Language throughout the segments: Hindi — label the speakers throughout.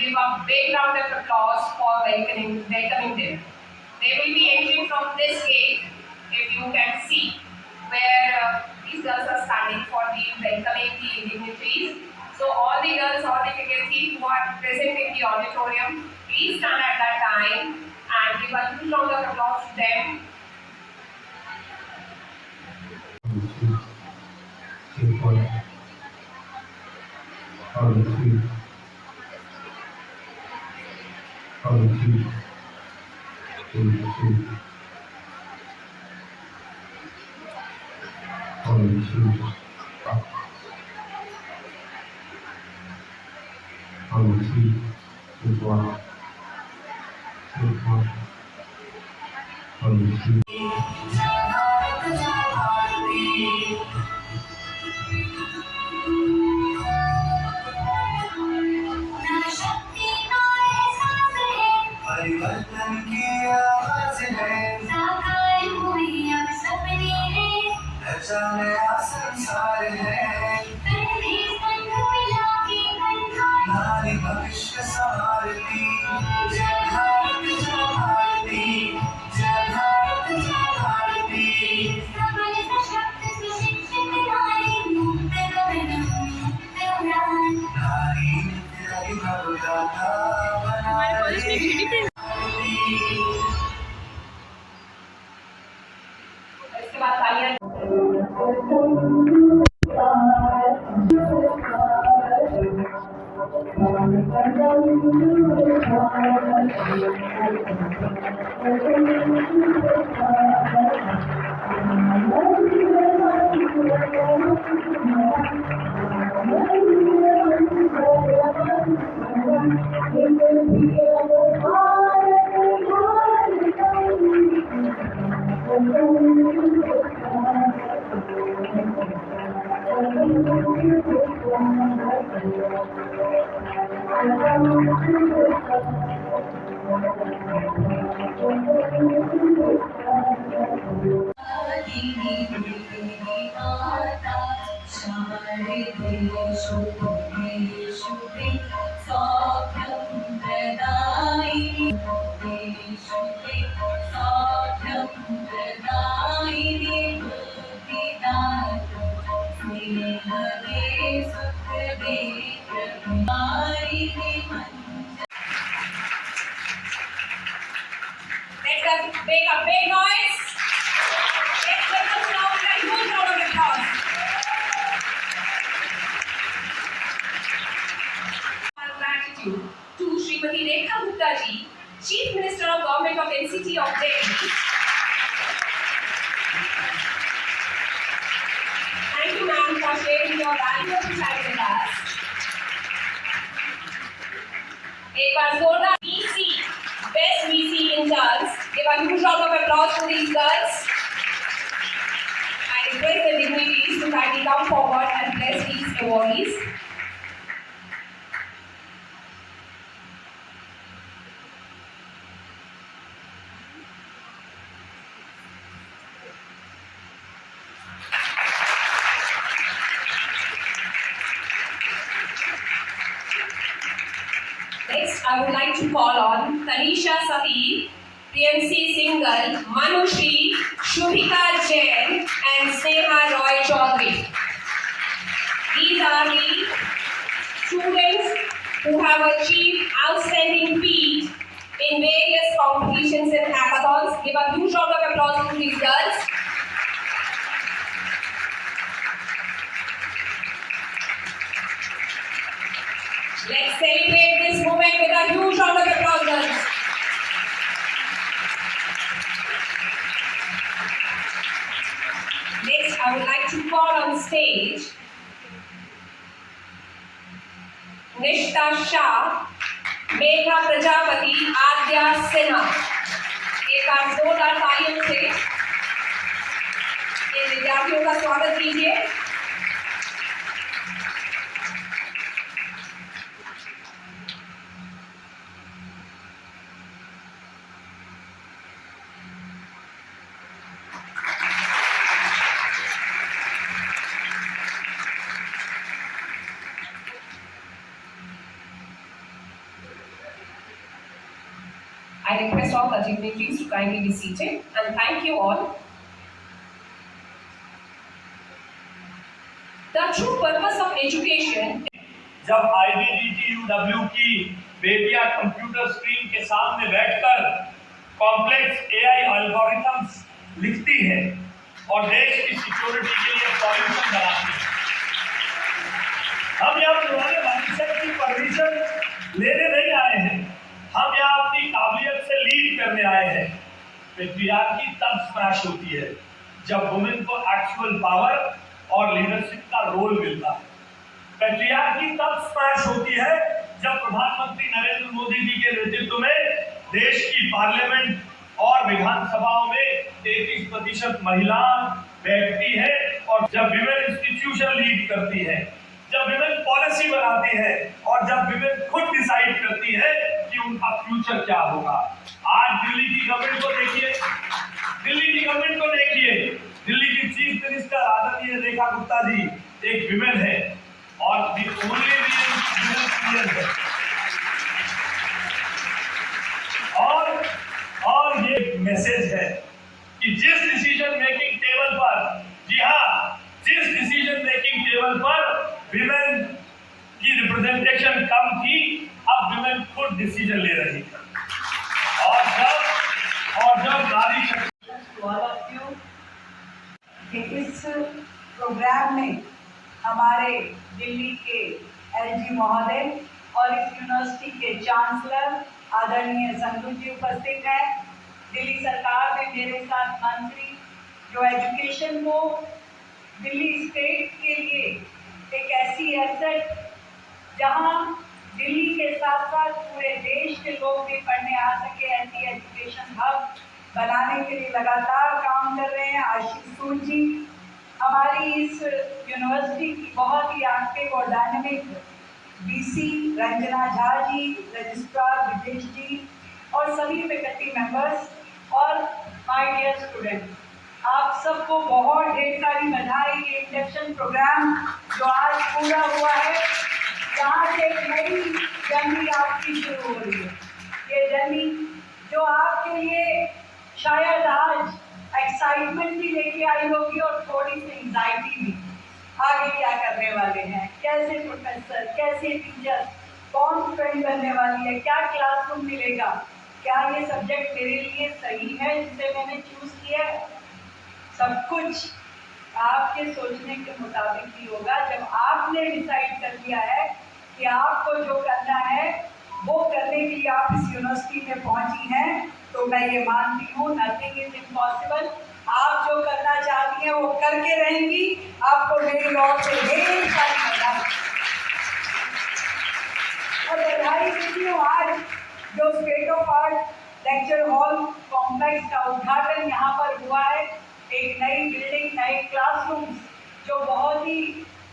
Speaker 1: give a big round of applause for welcoming them. They will be entering from this gate, if you can see, where these girls are standing for the welcoming the dignitaries. So all the girls, all the faculty who are present in the auditorium, please stand at that time and give a huge round of applause to them.
Speaker 2: परिवर्तन की आवाज है, साकार हुई अब सपने हैं, रचा नया संसार है, कंधे संग मिला के कंधा, नारी भविष्य संभालती, जय भारत जय भारती, जय भारत जय भारती, सबल सशक्त सुशिक्षित नारी, मुक्त गगन मुक्त उड़ान, नारी नित्य भवगाथा
Speaker 3: हमारे कॉलेज में GDP
Speaker 1: इसके बाद तालियां Let's make a big noise. Let's give us now a huge round of applause. Our gratitude to Srimati Rekha Gupta ji, Chief Minister of Government of NCT of Delhi. Thank you, ma'am, for sharing your valuable time with us. एक बार जोरदार VC, Best VC in charge. Give a huge round of applause to these girls. I request the dignitaries to kindly come forward and bless these awardees. Next, I would like to call on Tanisha Sati, PMC Single, Manushri, Shubhika Jain, and Sneha Roy Chaudhary. These are the students who have achieved outstanding feat in various competitions and hackathons. Give a huge round of applause to these girls. Let's celebrate this moment with a huge round of applause, girls. Next, I would like to call on stage Nishta Shah, Megha Prajapati, Adya Sinha. एक बार जोरदार तालियों से इन विद्यार्थियों का स्वागत कीजिए. I request all the dignitaries to kindly be seated and thank you all. The true purpose of education.
Speaker 4: जब IDDTUW की बेटियां कंप्यूटर स्क्रीन के सामने बैठकर कॉम्प्लेक्स AI एल्गोरिथम्स लिखती है और देश की सिक्योरिटी के लिए सॉल्यूशन बनाती है, हम यहाँ पुराने माइंडसेट की परमिशन लेने नहीं आए हैं, हम यहाँ अपनी काबिलियत से लीड करने आए हैं। पेट्रियार्की तब स्मैश होती है जब वुमेन को एक्चुअल पावर और लीडरशिप का रोल मिलता है। पेट्रियार्की तब स्मैश होती है जब प्रधानमंत्री नरेंद्र मोदी जी के नेतृत्व में देश की पार्लियामेंट और विधानसभाओं में 33% महिला बैठती है और जब विमेन इंस्टीट्यूशन लीड करती है, जब विमेन पॉलिसी बनाती है और जब विमेन खुद डिसाइड करती है कि उनका फ्यूचर क्या होगा। आज दिल्ली की गवर्नमेंट को देखिए, दिल्ली की चीफ मिनिस्टर आदरणीय रेखा गुप्ता जी एक विमेन है और दी ओनली विमेन है। और ये मैसेज है कि जिस डिसीजन मेकिंग टेबल पर, जी हाँ, जिस डिसीजन मेकिंग टेबल पर विमेन की रिप्रेजेंटेशन कम थी, अब विमेन खुद डिसीजन ले रही है। और जब नारी शक्ति
Speaker 5: कि इस प्रोग्राम में हमारे दिल्ली के LG महोदय और इस यूनिवर्सिटी के चांसलर आदरणीय संधू जी उपस्थित हैं। दिल्ली सरकार में मेरे साथ मंत्री जो एजुकेशन को दिल्ली स्टेट के लिए एक ऐसी एसेट जहां दिल्ली के साथ साथ पूरे देश के लोग भी पढ़ने आ सके, ऐसी एजुकेशन हब बनाने के लिए लगातार काम कर रहे हैं। आशीष सूद जी हमारी इस यूनिवर्सिटी की बहुत ही एक्टिव और dynamic BC Ranjana Jha ji, registrar विदेश जी और सभी फैकल्टी मेंबर्स और माय डियर स्टूडेंट, आप सबको बहुत ढेर सारी बधाई। ये इंडक्शन प्रोग्राम जो आज पूरा हुआ है, यहाँ से एक नई जर्नी आपकी शुरू हो रही है। ये जर्नी जो आपके लिए शायद आज एक्साइटमेंट भी लेके आई होगी और थोड़ी सी एंजाइटी भी। आगे क्या करने वाले हैं, कैसे प्रोफेसर, कैसे टीचर, कौन फ्रेंड बनने वाली है, क्या क्लासरूम मिलेगा, क्या ये सब्जेक्ट मेरे लिए सही है जिसे मैंने चूज किया है। सब कुछ आपके सोचने के मुताबिक ही होगा। जब आपने डिसाइड कर लिया है कि आपको जो करना है वो करने के लिए आप इस यूनिवर्सिटी में पहुंची हैं, तो मैं ये मानती हूँ नथिंग इज इम्पॉसिबल। आप जो करना चाहती हैं वो करके रहेंगी। आपको मेरी ओर से ढेर सारी बधाई और बधाई देती हूँ। आज जो state of art lecture hall complex का उद्घाटन यहाँ पर हुआ है, एक नई बिल्डिंग, नए क्लासरूम्स जो बहुत ही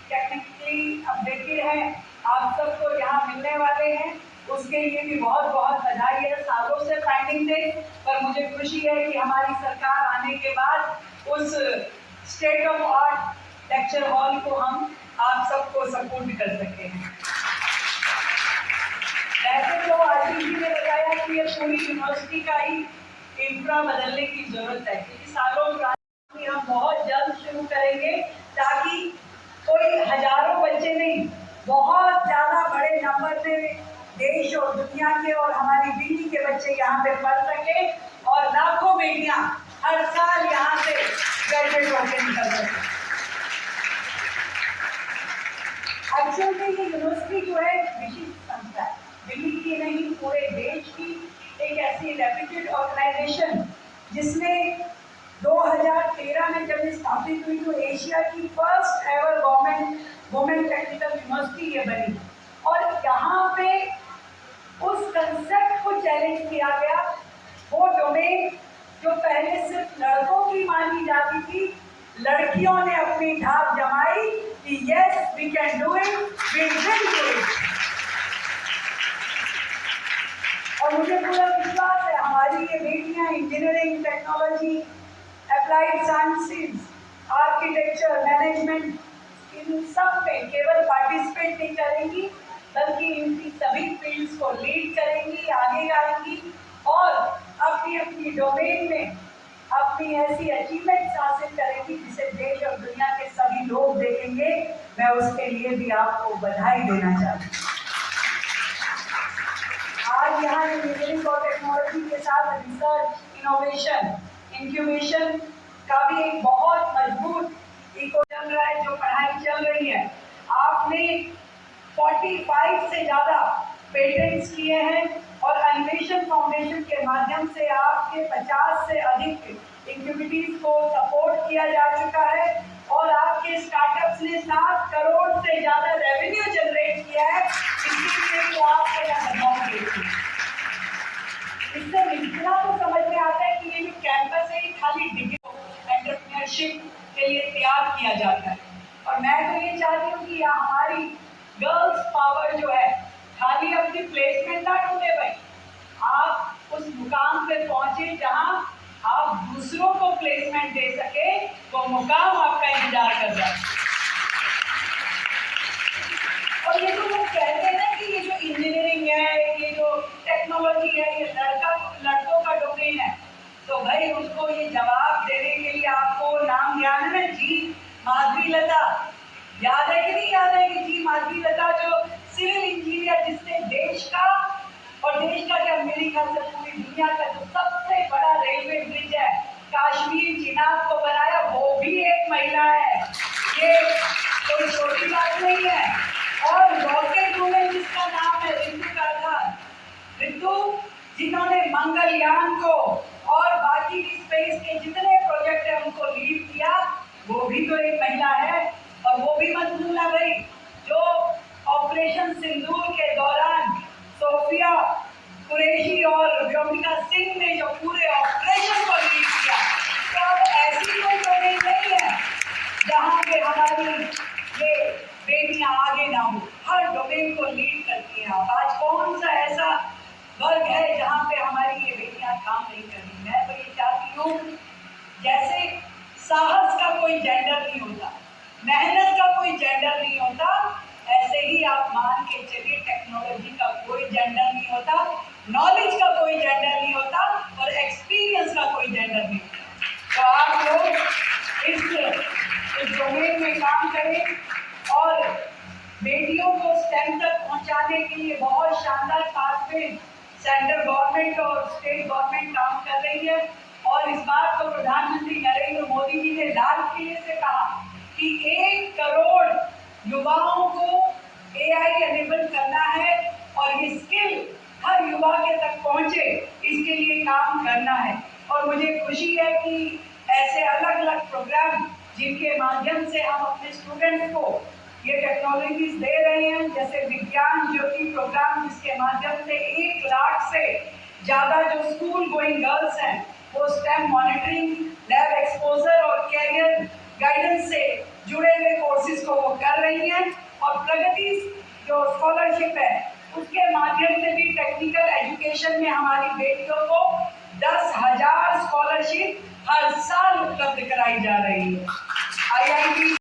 Speaker 5: टेक्निकली अपडेटेड है, आप सबको यहाँ मिलने वाले हैं, उसके लिए भी बहुत बहुत बधाई है। सालों से पेंडिंग थे, पर मुझे खुशी है कि हमारी सरकार आने के बाद उस state of art lecture hall को हम आप सबको सपोर्ट कर सके हैं। वैसे तो आरती जी ने बताया कि ये पूरी यूनिवर्सिटी का ही इंफ्रा बदलने की जरूरत है, क्योंकि सालों पुरानी हम बहुत जल्द शुरू करेंगे ताकि कोई हजारों बच्चे नहीं, बहुत ज़्यादा बड़े नंबर में देश और दुनिया के और हमारी दिल्ली के बच्चे यहाँ पे पढ़ सके और लाखों बेटियाँ हर साल यहाँ से ग्रेजुएट होकर निकल सके। एक्चुअल में ये यूनिवर्सिटी जो है विशिष्ट संस्था है, दिल्ली की नहीं पूरे देश की एक ऐसी रेप्यूटेड ऑर्गेनाइजेशन जिसने 2013 में जब स्थापित हुई तो एशिया की first ever government women technical university ये बनी और यहाँ पे उस कंसेप्ट को चैलेंज किया गया। वो डोमेन जो पहले सिर्फ लड़कों की मानी जाती थी, लड़कियों ने अपनी ढाब जमाई कि yes we can do it, we will do it. और मुझे पूरा विश्वास है हमारी ये बेटियां engineering, technology, applied sciences, architecture, management, इन सब में केवल पार्टिसिपेट नहीं करेंगी बल्कि इनकी सभी फील्ड्स को लीड करेंगी, आगे आएंगी और अपनी अपनी डोमेन में अपनी ऐसी अचीवमेंट्स हासिल करेंगी जिसे देश और दुनिया के सभी लोग देखेंगे। मैं उसके लिए भी आपको बधाई देना चाहती हूँ। आज यहाँ इंजीनियरिंग और टेक्नोलॉजी के साथ रिसर्च, इनोवेशन, इंक्यूबेशन का भी एक बहुत मजबूत इको चल रहा है, जो पढ़ाई चल रही है। आपने 45 से ज़्यादा पेटेंट्स किए हैं और अन्वेषण फाउंडेशन के माध्यम से आपके 50 से अधिक एक्टिविटीज को सपोर्ट किया जा चुका है और आपके स्टार्टअप्स ने 7 करोड़ से ज़्यादा रेवेन्यू जनरेट किया है। इसलिए तो आपको मैं बधाई देती हूँ। इससे इतना तो समझ में आता है कि ये जो कैंपस है ये खाली डिग्री एंटरप्रेन्योरशिप के लिए तैयार किया जाता है। और मैं तो ये चाहती हूँ कि हमारी गर्ल्स पावर जो है खाली अपनी प्लेसमेंट ना ढूंढे भाई, आप उस मुकाम पे पहुंचे जहां आप दूसरों को प्लेसमेंट दे सके, वो मुकाम आपका इंतजार कर रहा है। और ये जो लोग कहते हैं ना कि ये जो इंजीनियरिंग है, ये जो टेक्नोलॉजी है, ये लड़कों का डोमेन है, तो भाई उसको ये जवाब देने के लिए आपको नाम ध्यान है ना, जी माधवीलता याद है कि नहीं याद है कि जी माधवीलता जो सिविल इंजीनियर जिसने देश का क्या मेरे ख्याल से पूरी दुनिया का जो सबसे बड़ा रेलवे ब्रिज है काश्मीर चिनाब को बनाया, वो भी एक महिला है। ये कोई छोटी बात नहीं है। और रॉकेट वुमेन जिसका नाम है रितु राठौर, रितु जिन्होंने मंगलयान को और बाकी स्पेस के जितने प्रोजेक्ट है उनको लीड किया, वो भी तो एक महिला है। और वो भी मत भूलना भाई, जो ऑपरेशन सिंदूर के दौरान सोफिया कुरैशी और व्योमिका सिंह ने जो पूरे ऑपरेशन को लीड किया, तो अब ऐसी कोई डोमेन नहीं है जहाँ पे हमारी ये बेटियां आगे ना हो। हर डोमेन को लीड करती हैं आप। आज कौन सा ऐसा वर्ग है जहाँ पे हमारी ये बेटियां काम नहीं कर रही? मैं तो ये चाहती हूँ, जैसे साहस का कोई जेंडर नहीं होता, मेहनत का कोई जेंडर नहीं होता, ऐसे ही आप मान के चलिए टेक्नोलॉजी का कोई जेंडर नहीं होता, नॉलेज का कोई जेंडर नहीं होता और एक्सपीरियंस का कोई जेंडर नहीं होता। तो आप लोग इस डोमेन में काम करें और बेटियों को स्टेम तक पहुंचाने के लिए बहुत शानदार पाथवे सेंट्रल गवर्नमेंट और स्टेट गवर्नमेंट काम कर रही है। और इस बात को प्रधानमंत्री नरेंद्र मोदी जी ने लाल किले से कहा कि 1 करोड़ युवाओं को AI एनेबल करना है और ये स्किल हर युवा के तक पहुंचे, इसके लिए काम करना है। और मुझे खुशी है कि ऐसे अलग अलग प्रोग्राम जिनके माध्यम से हम अपने स्टूडेंट्स को ये टेक्नोलॉजीज दे रहे हैं, जैसे विज्ञान ज्योति प्रोग्राम जिसके माध्यम से 1 लाख से ज़्यादा जो स्कूल गोइंग गर्ल्स हैं वो स्टेम मॉनिटरिंग, लैब एक्सपोजर और कैरियर गाइडेंस से जुड़े हुए कोर्सेज को वो कर रही हैं। और प्रगति जो स्कॉलरशिप है उसके माध्यम से भी टेक्निकल एजुकेशन में हमारी बेटियों को 10,000 स्कॉलरशिप हर साल उपलब्ध कराई जा रही है। IIT